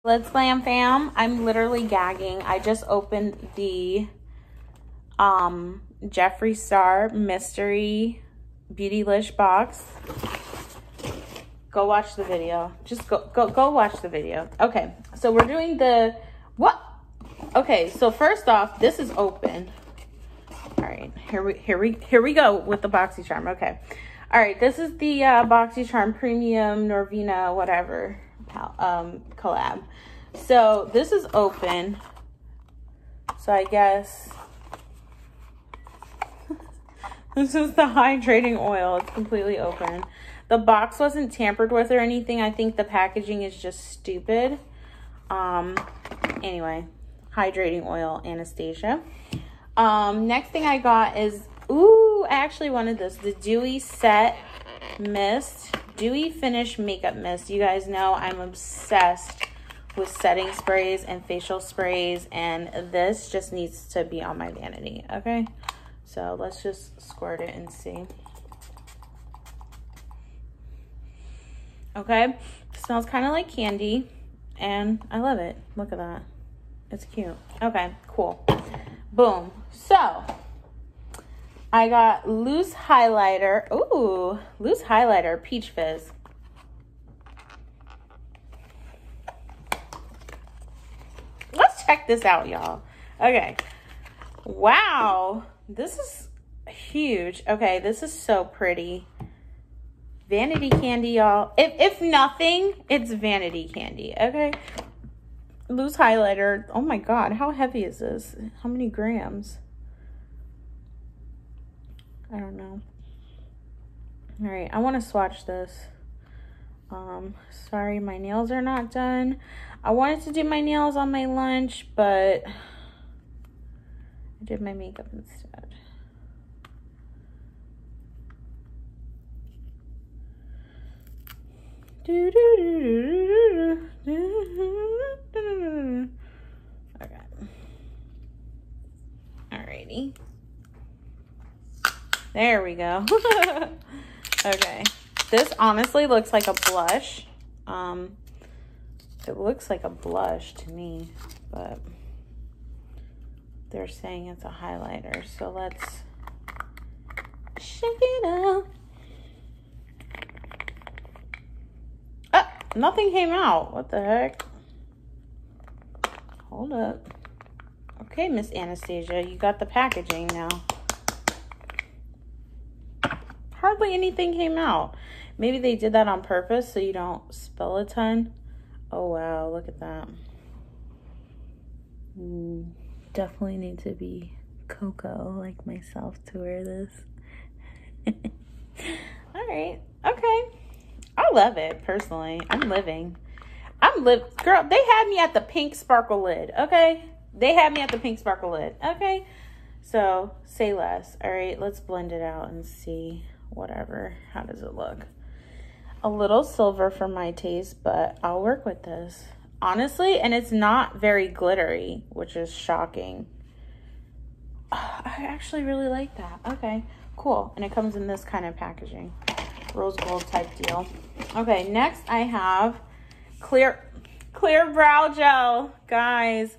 Let's Glam Fam. I'm literally gagging. I just opened the Jeffree Star Mystery Beautylish box. Go watch the video. Just go watch the video. Okay, so we're doing the what? Okay, so first off, this is open. All right, here we go with the Boxycharm. Okay, all right, this is the Boxycharm Premium Norvina whatever collab. So this is open. So I guess this is the hydrating oil. It's completely open. The box wasn't tampered with or anything. I think the packaging is just stupid. Anyway, hydrating oil, Anastasia. Next thing I got is, ooh, I actually wanted this. The Dewy Set Mist. Dewy Finish Makeup Mist. You guys know I'm obsessed with setting sprays and facial sprays. And this just needs to be on my vanity, okay? So let's just squirt it and see. Okay, it smells kind of like candy, and I love it. Look at that. It's cute. Okay, cool. Boom. So, I got loose highlighter. Ooh, loose highlighter, Peach Fizz. Let's check this out, y'all. Okay. Wow. This is huge. Okay, this is so pretty. Vanity candy, y'all. If nothing, it's vanity candy, okay? Loose highlighter. Oh my God, how heavy is this? How many grams? I don't know. All right, I want to swatch this. Sorry, my nails are not done. I wanted to do my nails on my lunch, but I did my makeup instead. Okay. Alrighty. There we go. Okay. This honestly looks like a blush. It looks like a blush to me, but they're saying it's a highlighter. So let's shake it up. Nothing came out. What the heck? Hold up. Okay, Miss Anastasia, you got the packaging now. Hardly anything came out. Maybe they did that on purpose so you don't spill a ton. Oh, wow. Look at that. Definitely need to be Coco like myself to wear this. All right. Okay. I love it, personally. I'm living. Girl, they had me at the pink sparkle lid, okay? They had me at the pink sparkle lid, okay? So, say less. All right, let's blend it out and see whatever. How does it look? A little silver for my taste, but I'll work with this. Honestly, and it's not very glittery, which is shocking. I actually really like that. Okay, cool. And it comes in this kind of packaging. Rose gold type deal. Okay, next I have clear brow gel. Guys,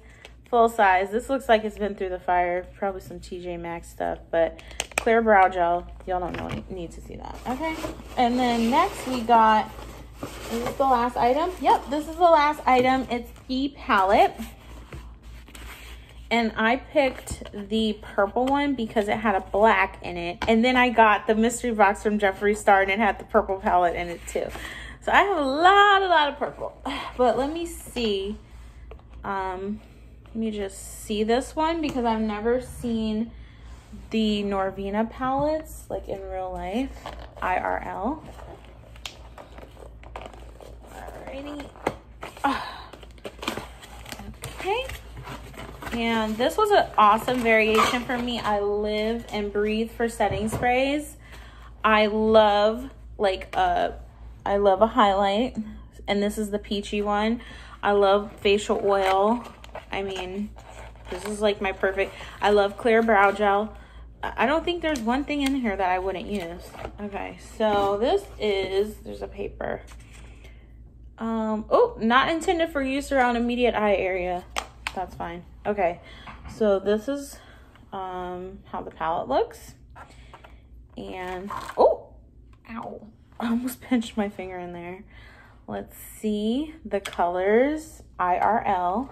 full size. This looks like it's been through the fire. Probably some TJ Maxx stuff, but clear brow gel. Y'all don't need to see that. Okay, and then next we got, is this the last item? Yep, this is the last item. It's the palette. And I picked the purple one because it had a black in it. And then I got the mystery box from Jeffree Star and it had the purple palette in it too. So I have a lot of purple. But let me see. Let me just see this one because I've never seen the Norvina palettes like in real life. IRL. Alrighty. Okay. And this was an awesome variation for me. I live and breathe for setting sprays. I love a highlight, and this is the peachy one. I love facial oil. I mean, this is like my perfect. I love clear brow gel. I don't think there's one thing in here that I wouldn't use. Okay, so this is, there's a paper. Oh, not intended for use around immediate eye area. That's fine. Okay, so this is how the palette looks. And oh, ow, I almost pinched my finger in there. Let's see the colors IRL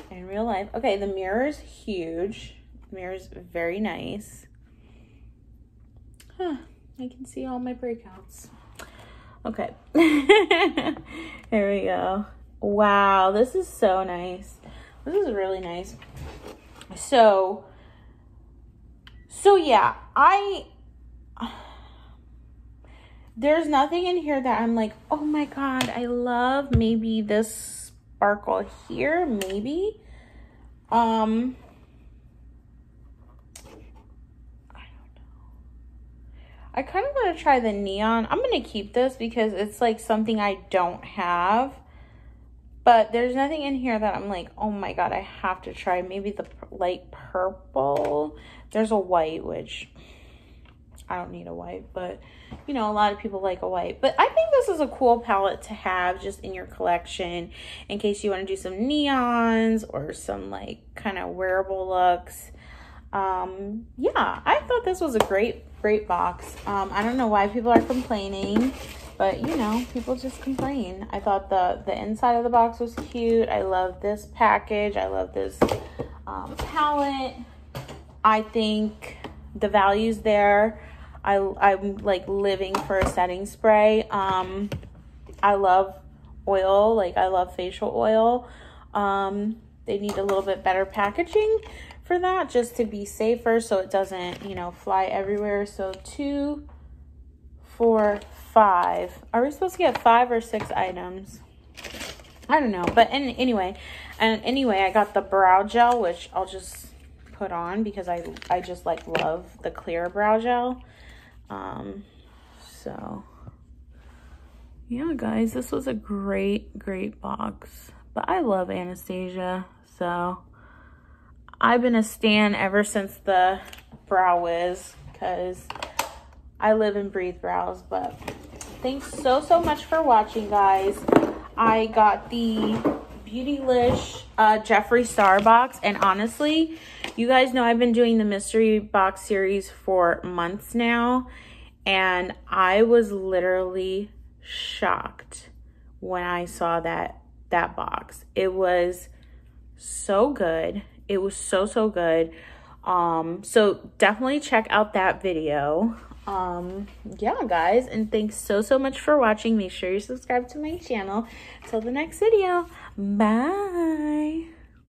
in real life. Okay, the mirror is huge. The mirror is very nice. Huh, I can see all my breakouts. Okay, here we go. Wow, this is so nice. This is really nice. So yeah, there's nothing in here that I'm like, oh my God, I love. Maybe this sparkle here, maybe. I don't know. I kind of want to try the neon. I'm going to keep this because it's like something I don't have. But there's nothing in here that I'm like, oh my God, I have to try. Maybe the light purple. There's a white, which I don't need a white, but you know, a lot of people like a white. But I think this is a cool palette to have just in your collection in case you want to do some neons or some like kind of wearable looks. Yeah, I thought this was a great box. I don't know why people are complaining, but you know, people just complain. I thought the inside of the box was cute. I love this package. I love this palette. I think the value's there. I'm like living for a setting spray. I love oil, like I love facial oil. They need a little bit better packaging for that, just to be safer so it doesn't, you know, fly everywhere. So 2, 4, 5. Are we supposed to get 5 or 6 items? I don't know. But anyway, I got the brow gel, which I'll just put on because I just like love the clear brow gel. So yeah, guys, this was a great box. But I love Anastasia, so I've been a stan ever since the Brow Wiz because I live and breathe brows. But thanks so much for watching, guys. I got the Beautylish Jeffree Star box, and honestly, you guys know I've been doing the mystery box series for months now, and I was literally shocked when I saw that box. It was so good. It was so good. So definitely check out that video. Yeah, guys, and thanks so much for watching. Make sure you subscribe to my channel. Till the next video. Bye.